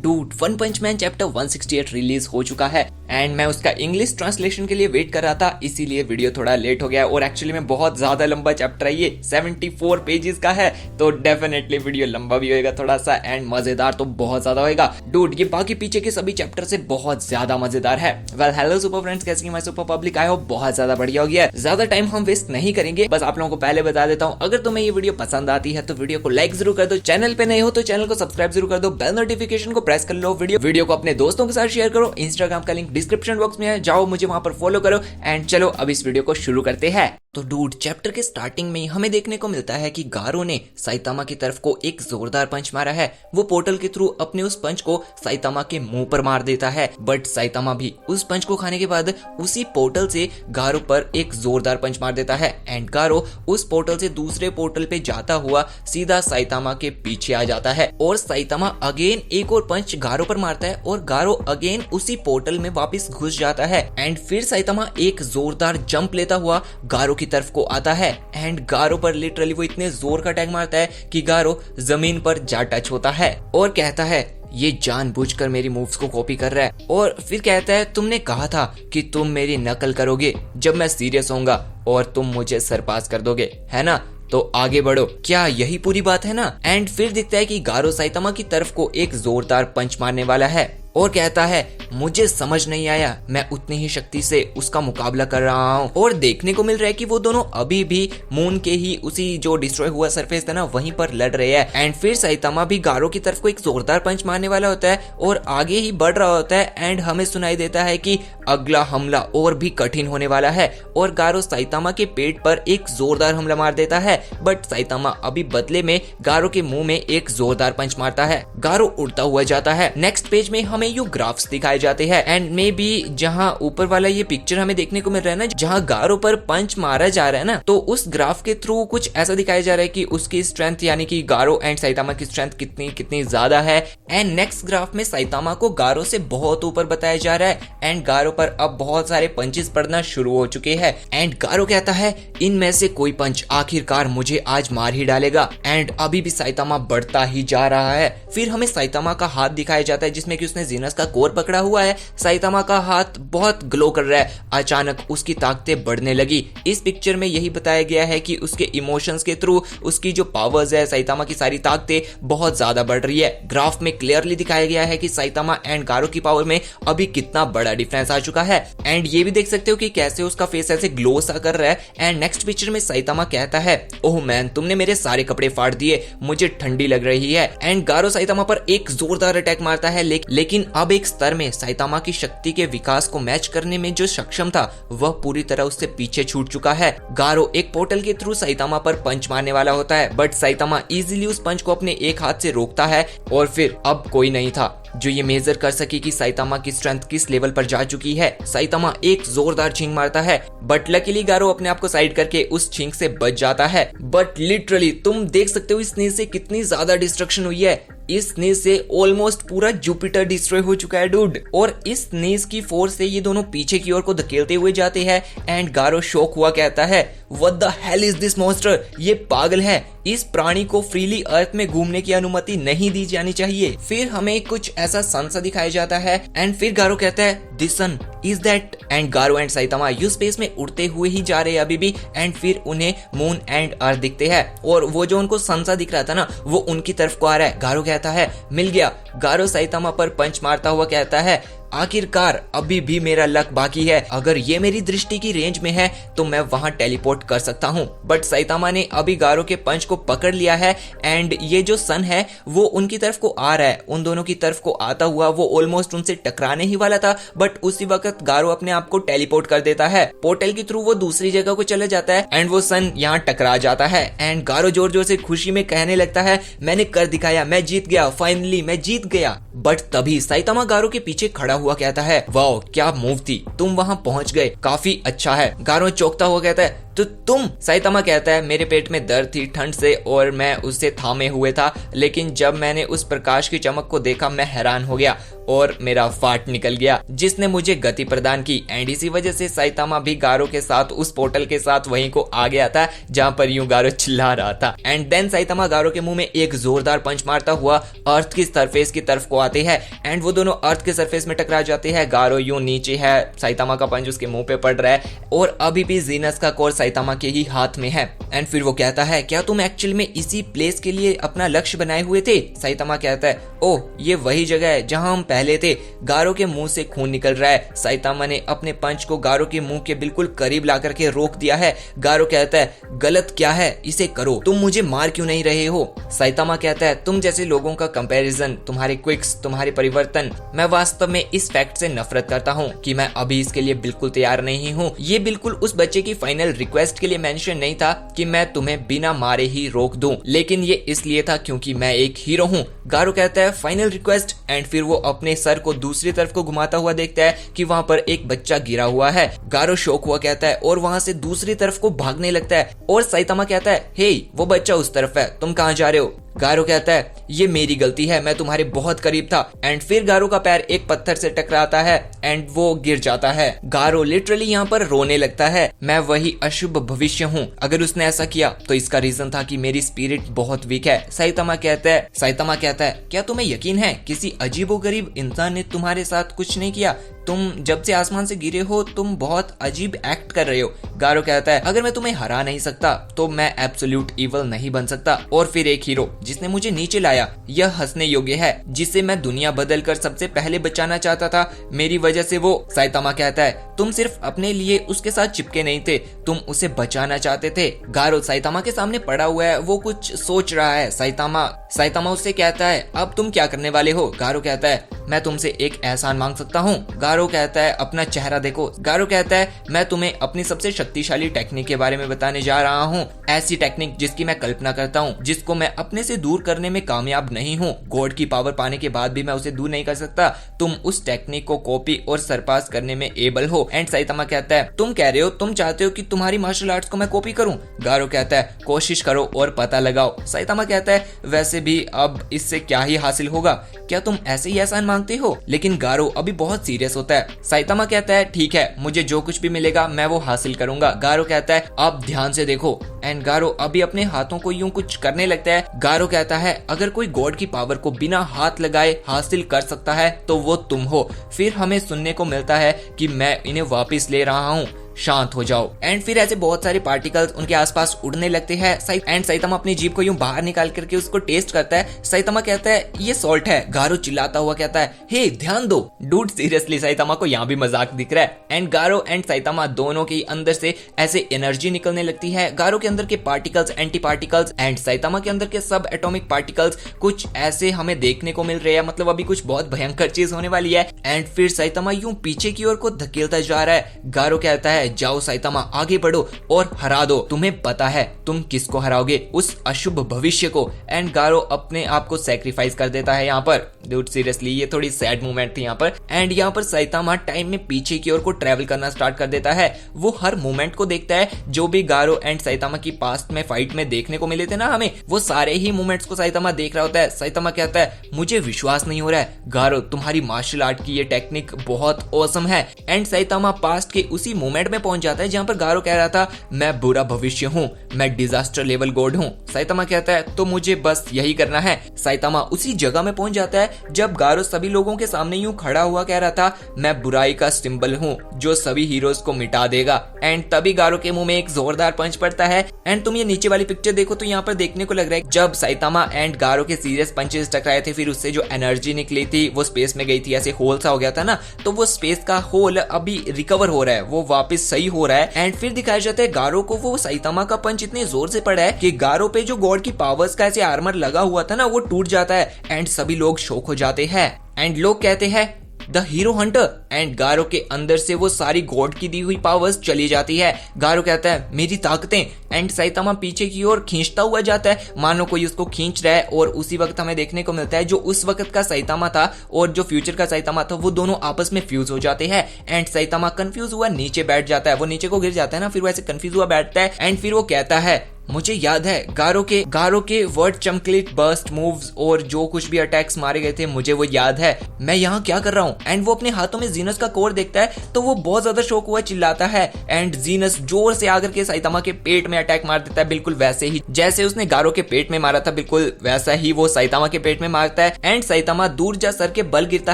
Dude one पंच man chapter 168 release हो चुका है एंड मैं उसका इंग्लिश ट्रांसलेशन के लिए वेट कर रहा था, इसीलिए वीडियो थोड़ा लेट हो गया और एक्चुअली में बहुत ज्यादा लंबा चैप्टर है, ये 74 पेजेस का है तो डेफिनेटली वीडियो लंबा भी होएगा थोड़ा सा एंड मजेदार तो बहुत ज्यादा होएगा। डूड ये बाकी पीछे के सभी चैप्टर से बहुत ज्यादा मजेदार है। वेल हेलो सुपर फ्रेंड्स, कैसे मैं सुपर पब्लिक आया हो, बहुत ज्यादा बढ़िया हो गया है। ज्यादा टाइम हम वेस्ट नहीं करेंगे, बस आप लोगों को पहले बता देता हूँ, अगर तुम्हें ये वीडियो पसंद आती है तो वीडियो को लाइक जरूर कर दो, चैनल पे नए हो तो चैनल को सब्सक्राइब जरूर कर दो, बेल नोटिफिकेशन को प्रेस कर लो, वीडियो को अपने दोस्तों के साथ शेयर करो, इंस्टाग्राम का लिंक डिस्क्रिप्शन बॉक्स में है, जाओ मुझे वहां पर फॉलो करो एंड चलो अब इस वीडियो को शुरू करते हैं। तो डूड चैप्टर के स्टार्टिंग में हमें देखने को मिलता है कि गारो ने साइतामा की तरफ को एक जोरदार पंच मारा है। वो पोर्टल के थ्रू अपने उस पंच को साइतामा के मुंह पर मार देता है, बट साइतामा भी उस पंच को खाने के बाद उसी पोर्टल से गारो पर एक जोरदार पंच मार देता है एंड गारो उस पोर्टल से दूसरे पोर्टल पे जाता हुआ सीधा साइतामा के पीछे आ जाता है और साइतामा अगेन एक और पंच गारो पर मारता है और गारो अगेन उसी पोर्टल में वापस घुस जाता है एंड फिर साइतामा एक जोरदार जंप लेता हुआ गारो की तरफ को आता है एंड गारो पर लिटरली वो इतने जोर का अटैक मारता है कि गारो जमीन पर जा टच होता है और कहता है ये जानबूझकर मेरी मूव्स को कॉपी कर रहा है और फिर कहता है तुमने कहा था कि तुम मेरी नकल करोगे जब मैं सीरियस होऊंगा और तुम मुझे सरपास कर दोगे, है ना, तो आगे बढ़ो, क्या यही पूरी बात है ना। एंड फिर दिखता है कि गारो साइतामा की तरफ को एक जोरदार पंच मारने वाला है और कहता है मुझे समझ नहीं आया, मैं उतनी ही शक्ति से उसका मुकाबला कर रहा हूँ। और देखने को मिल रहा है कि वो दोनों अभी भी मून के ही उसी जो डिस्ट्रॉय हुआ सरफेस था ना वहीं पर लड़ रहे हैं एंड फिर साइतामा भी गारो की तरफ को एक जोरदार पंच मारने वाला होता है और आगे ही बढ़ रहा होता है एंड हमें सुनाई देता है कि अगला हमला और भी कठिन होने वाला है और गारो साइतामा के पेट पर एक जोरदार हमला मार देता है, बट साइतामा अभी बदले में गारो के मुंह में एक जोरदार पंच मारता है, गारो उड़ता हुआ जाता है। नेक्स्ट पेज में हमें यू ग्राफ्स दिखाए जाते हैं एंड मे बी जहां ऊपर वाला ये पिक्चर हमें देखने को मिल रहा है ना, जहां गारो पर पंच मारा जा रहा है ना, तो उस ग्राफ के थ्रू कुछ ऐसा दिखाया जा रहा है कि उसकी स्ट्रेंथ यानी कि गारो एंड साइतामा की स्ट्रेंथ कितनी ज्यादा है एंड नेक्स्ट ग्राफ में साइतामा को गारो से बहुत ऊपर बताया जा रहा है एंड गारो पर अब बहुत सारे पंचेस पड़ना शुरू हो चुके हैं एंड गारो कहता है इनमें से कोई पंच आखिरकार मुझे आज मार ही डालेगा एंड अभी भी साइतामा बढ़ता ही जा रहा है। फिर हमें साइतामा का हाथ दिखाया जाता है जिसमें कि उसने जीनस का कोर पकड़ा हुआ है, साइतामा का हाथ बहुत ग्लो कर रहा है, अचानक उसकी ताकतें बढ़ने लगी। इस पिक्चर में यही बताया गया है कि उसके इमोशंस के थ्रू उसकी जो पावर्स है, साइतामा की सारी ताकतें बहुत ज्यादा बढ़ रही है। ग्राफ में क्लियरली दिखाया गया है कि साइतामा एंड गारो की पावर में अभी कितना बड़ा डिफरेंस आ चुका है एंड ये भी देख सकते हो कि कैसे उसका फेस ऐसे ग्लो सा कर रहा है एंड नेक्स्ट पिक्चर में साइतामा कहता है ओह मैन तुमने मेरे सारे कपड़े फाड़ दिए, मुझे ठंडी लग रही है एंड गारो साइतामा पर एक जोरदार अटैक मारता है लेकिन अब एक स्तर में साइतामा की शक्ति के विकास को मैच करने में जो सक्षम था वह पूरी तरह उससे पीछे छूट चुका है। गारो एक पोर्टल के थ्रू साइतामा पर पंच मारने वाला होता है बट साइतामा इजीली उस पंच को अपने एक हाथ से रोकता है और फिर अब कोई नहीं था जो ये मेजर कर सके कि साइतामा की स्ट्रेंथ किस लेवल पर जा चुकी है। साइतामा एक जोरदार छींक मारता है बट लकीली गारो अपने आप को साइड करके उस छींक से बच जाता है। बट लिटरली तुम देख सकते हो इस स्नेज से कितनी ज्यादा डिस्ट्रक्शन हुई है, इस स्नेज से ऑलमोस्ट पूरा जुपिटर डिस्ट्रॉय हो चुका है डूड और इस स्नेज की फोर्स से ये दोनों पीछे की ओर को धकेलते हुए जाते हैं एंड गारो शॉक हुआ कहता है what the hell is this monster, ये पागल है, इस प्राणी को फ्रीली अर्थ में घूमने की अनुमति नहीं दी जानी चाहिए। फिर हमें कुछ ऐसा सन सा दिखाया जाता है एंड फिर गारो कहता है this sun is that and Garou and Saitama यू स्पेस में उड़ते हुए ही जा रहे हैं अभी भी एंड फिर उन्हें मून एंड अर्थ दिखते हैं और वो जो उनको सन सा दिख रहा था ना वो उनकी तरफ को आ रहा है। गारो कहता है मिल गया। गारो साइतामा पर पंच मारता हुआ कहता है आखिरकार अभी भी मेरा लक बाकी है, अगर ये मेरी दृष्टि की रेंज में है तो मैं वहां टेलीपोर्ट कर सकता हूं। बट साइतामा ने अभी गारो के पंच को पकड़ लिया है एंड ये जो सन है वो उनकी तरफ को आ रहा है, उन दोनों की तरफ को आता हुआ वो ऑलमोस्ट उनसे टकराने ही वाला था बट उसी वक्त गारो अपने आप को टेलीपोर्ट कर देता है। पोर्टल के थ्रू वो दूसरी जगह को चले जाता है एंड वो सन यहाँ टकरा जाता है एंड गारो जोर जोर से खुशी में कहने लगता है मैंने कर दिखाया, मैं जीत गया, फाइनली मैं जीत गया। बट तभी साइतामा गारो के पीछे खड़ा हुआ कहता है वाओ क्या मूव थी, तुम वहां पहुंच गए, काफी अच्छा है। गारो चौंकता हुआ कहता है तो तुम? साइतामा कहता है मेरे पेट में दर्द थी ठंड से और मैं उससे थामे हुए था, लेकिन जब मैंने उस प्रकाश की चमक को देखा मैं हैरान हो गया और मेरा फाट निकल गया जिसने मुझे गति प्रदान की। एंड इसी वजह से साइतामा भी गारो के साथ उस पोर्टल के साथ वहीं को आ गया था जहां पर यूं गारो चिल्ला रहा था। एंड देन साइतामा गारो के मुंह में एक जोरदार पंच मारता हुआ अर्थ की सरफेस की तरफ को आते हैं एंड वो दोनों अर्थ के सरफेस में टकरा जाते हैं। गारो यूं नीचे है, साइतामा का पंच उसके मुंह पे पड़ रहा है और अभी भी जीनस का कोर साइतामा के ही हाथ में है। एंड फिर वो कहता है क्या तुम एक्चुअल में इसी प्लेस के लिए अपना लक्ष्य बनाए हुए थे? साइतामा कहता है ओह ये वही जगह है जहां हम पहले थे। गारो के मुंह से खून निकल रहा है। साइतामा ने अपने पंच को गारो के मुंह के बिल्कुल करीब ला करके रोक दिया है। गारो कहता है गलत क्या है, इसे करो, तुम मुझे मार क्यों नहीं रहे हो? साइतामा कहता है तुम जैसे लोगों का कंपैरिजन, तुम्हारे क्विक्स, तुम्हारे परिवर्तन, मैं वास्तव में इस फैक्ट से नफरत करता हूँ कि मैं अभी इसके लिए बिल्कुल तैयार नहीं हूँ। ये बिल्कुल उस बच्चे की फाइनल रिक्वेस्ट के लिए मेंशन नहीं था कि मैं तुम्हें बिना मारे ही रोक दूं, लेकिन ये इसलिए था क्योंकि मैं एक हीरो हूँ। गारो कहता है फाइनल रिक्वेस्ट एंड फिर वो अपने सर को दूसरी तरफ को घुमाता हुआ देखता है कि वहां पर एक बच्चा गिरा हुआ है। गारो शौक हुआ कहता है और वहां से दूसरी तरफ को भागने लगता है और साइतामा कहता है हे वो बच्चा उस तरफ है, तुम कहां जा रहे हो? गारो कहता है ये मेरी गलती है, मैं तुम्हारे बहुत करीब था। एंड फिर गारो का पैर एक पत्थर से टकराता है एंड वो गिर जाता है। गारो लिटरली यहाँ पर रोने लगता है। मैं वही अशुभ भविष्य हूँ, अगर उसने ऐसा किया तो इसका रीजन था कि मेरी स्पिरिट बहुत वीक है। साइतामा कहता है क्या तुम्हें यकीन है किसी अजीबोगरीब इंसान ने तुम्हारे साथ कुछ नहीं किया? तुम जब से आसमान से गिरे हो तुम बहुत अजीब एक्ट कर रहे हो। गारो कहता है अगर मैं तुम्हें हरा नहीं सकता तो मैं एब्सोल्यूट इवल नहीं बन सकता। और फिर एक हीरो जिसने मुझे नीचे लाया, यह हंसने योग्य है, जिसे मैं दुनिया बदल कर सबसे पहले बचाना चाहता था, मेरी वजह से वो। साइतामा कहता है तुम सिर्फ अपने लिए उसके साथ चिपके नहीं थे, तुम उसे बचाना चाहते थे। गारो साइतामा के सामने पड़ा हुआ है, वो कुछ सोच रहा है। साइतामा उससे कहता है अब तुम क्या करने वाले हो? गारो कहता है मैं तुमसे एक एहसान मांग सकता हूँ। गारो कहता है अपना चेहरा देखो। गारो कहता है मैं तुम्हें अपनी सबसे शक्तिशाली टेक्निक के बारे में बताने जा रहा हूँ, ऐसी टेक्निक जिसकी मैं कल्पना करता हूँ, जिसको मैं अपने से दूर करने में कामयाब नहीं हूँ। गॉड की पावर पाने के बाद भी मैं उसे दूर नहीं कर सकता। तुम उस टेक्निक को कॉपी और सरपास करने में एबल हो। एंड साइतामा कहता है तुम कह रहे हो तुम चाहते हो कि तुम्हारी मार्शल आर्ट्स को मैं कॉपी करूँ? गारो कहता है कोशिश करो और पता लगाओ। साइतामा कहता है वैसे भी अब इससे क्या ही हासिल होगा, क्या तुम ऐसे ही एहसान मांगते हो? लेकिन गारो अभी बहुत सीरियस होता है। साइतामा कहता है ठीक है, मुझे जो कुछ भी मिलेगा मैं वो हासिल करूंगा। गारो कहता है आप ध्यान से देखो। एंड गारो अभी अपने हाथों को यूं कुछ करने लगता है। गारो कहता है अगर कोई गॉड की पावर को बिना हाथ लगाए हासिल कर सकता है तो वो तुम हो। फिर हमें सुनने को मिलता है कि मैं इन्हें वापस ले रहा हूँ, शांत हो जाओ। एंड फिर ऐसे बहुत सारे पार्टिकल्स उनके आसपास उड़ने लगते हैं। एंड साइतामा अपनी जीभ को यूं बाहर निकाल करके उसको टेस्ट करता है। साइतामा कहता है ये सॉल्ट है। गारो चिल्लाता हुआ कहता है हे ध्यान दो। डूड सीरियसली साइतामा को यहाँ भी मजाक दिख रहा है। एंड गारो एंड साइतामा दोनों के अंदर से ऐसे एनर्जी निकलने लगती है। गारो के अंदर के particles anti particles and Saitama के अंदर के सब एटॉमिक पार्टिकल्स कुछ ऐसे हमें देखने को मिल रहे हैं, मतलब अभी कुछ बहुत भयंकर चीज होने वाली है। एंड फिर साइतामा यूं पीछे की ओर को धकेलता जा रहा है। गारो कहता है जाओ साइतामा आगे बढ़ो और हरा दो, तुम्हें पता है तुम किसको हराओगे, उस अशुभ भविष्य को। एंड गारो अपने आप को सैक्रिफाइस कर देता है यहाँ पर। डूड सीरियसली ये थोड़ी सैड मोमेंट थी यहाँ पर। एंड यहाँ पर साइतामा टाइम में पीछे की ओर को ट्रेवल करना स्टार्ट कर देता है। वो हर मोमेंट को देखता है जो भी गारो एंड साइतामा की पास्ट में फाइट में देखने को मिले थे ना हमें, वो सारे ही मोमेंट्स को साइतामा देख रहा होता है। साइतामा कहता है मुझे विश्वास नहीं हो रहा है गारो, तुम्हारी मार्शल आर्ट की ये टेक्निक बहुत ऑसम है। एंड साइतामा पास्ट के उसी मोमेंट में पहुंच जाता है जहां पर गारो कह रहा था मैं बुरा भविष्य हूँ, मैं डिजास्टर लेवल गॉड हूँ। साइतामा कहता है तो मुझे बस यही करना है। साइतामा उसी जगह में पहुंच जाता है जब गारो सभी लोगों के सामने यूं खड़ा हुआ कह रहा था मैं बुराई का सिंबल हूँ जो सभी हीरोज को मिटा देगा। एंड तभी गारो के मुंह में एक जोरदार पंच पड़ता है। एंड तुम ये नीचे वाली पिक्चर देखो तो यहाँ पर देखने को लग रहा है जब साइतामा एंड गारो के सीरियस पंचेस टकराए थे, फिर उससे जो एनर्जी निकली थी वो स्पेस में गई थी, ऐसे होल सा हो गया था ना, तो वो स्पेस का होल अभी रिकवर हो रहा है, वो वापस सही हो रहा है। एंड फिर दिखाया जाता है गारो को वो साइतामा का पंच इतने जोर से पड़ा है कि गारो पे जो गॉड की पावर्स का ऐसे आर्मर लगा हुआ था ना वो टूट जाता है। एंड सभी लोग शॉक हो जाते हैं। एंड लोग कहते हैं द हीरो हंटर, एंड गारो के अंदर से वो सारी गॉड की दी हुई पावर्स चली जाती है। गारो कहता है मेरी ताकतें, एंड साइतामा पीछे की ओर खींचता हुआ जाता है, मानो कोई उसको खींच रहा है। और उसी वक्त हमें देखने को मिलता है जो उस वक्त का साइतामा था और जो फ्यूचर का साइतामा था वो दोनों आपस में फ्यूज हो जाते हैं। एंड साइतामा कंफ्यूज हुआ नीचे बैठ जाता है, वो नीचे को गिर जाता है ना, फिर वैसे कंफ्यूज हुआ बैठता है। एंड फिर वो कहता है मुझे याद है गारो के वर्ड चमकलिट बर्स्ट मूव्स और जो कुछ भी अटैक्स मारे गए थे मुझे वो याद है, मैं यहाँ क्या कर रहा हूँ। एंड वो अपने हाथों में जीनस का कोर देखता है तो वो बहुत ज्यादा शौक हुआ चिल्लाता है। एंड जीनस जोर से आकर के साइतामा के पेट में अटैक मार देता है, बिल्कुल वैसे ही जैसे उसने गारो के पेट में मारा था, बिल्कुल वैसा ही वो साइतामा के पेट में मारता है। एंड साइतामा दूर जा सर के बल गिरता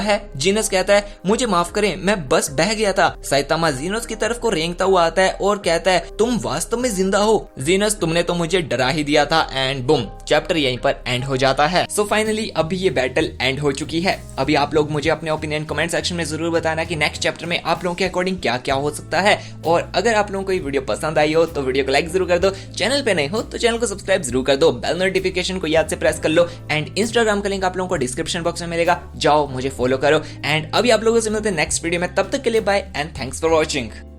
है। जीनस कहता है मुझे माफ करें, मैं बस बह गया था। साइतामा जीनस की तरफ को रेंगता हुआ आता है और कहता है तुम वास्तव में जिंदा हो जीनस, तुमने तो मुझे डरा ही दिया था। एंड बुम, चैप्टर यहीं पर एंड हो जाता है। सो फाइनली अभी ये बैटल एंड हो चुकी है। अभी आप लोग मुझे अपने ओपिनियन कमेंट सेक्शन में जरूर बताना कि नेक्स्ट चैप्टर में आप लोगों के अकॉर्डिंग क्या क्या हो सकता है। और अगर आप लोगों को ये वीडियो पसंद आई हो तो वीडियो को लाइक जरूर कर दो, चैनल पे नहीं हो तो चैनल को सब्सक्राइब जरूर कर दो, बेल नोटिफिकेशन को याद से प्रेस कर लो। एंड इंस्टाग्राम का लिंक आप लोगों को डिस्क्रिप्शन बॉक्स में मिलेगा, जाओ मुझे फॉलो करो। एंड अभी आप लोगों से मिलते हैं नेक्स्ट वीडियो में, तब तक के लिए bye and thanks for watching.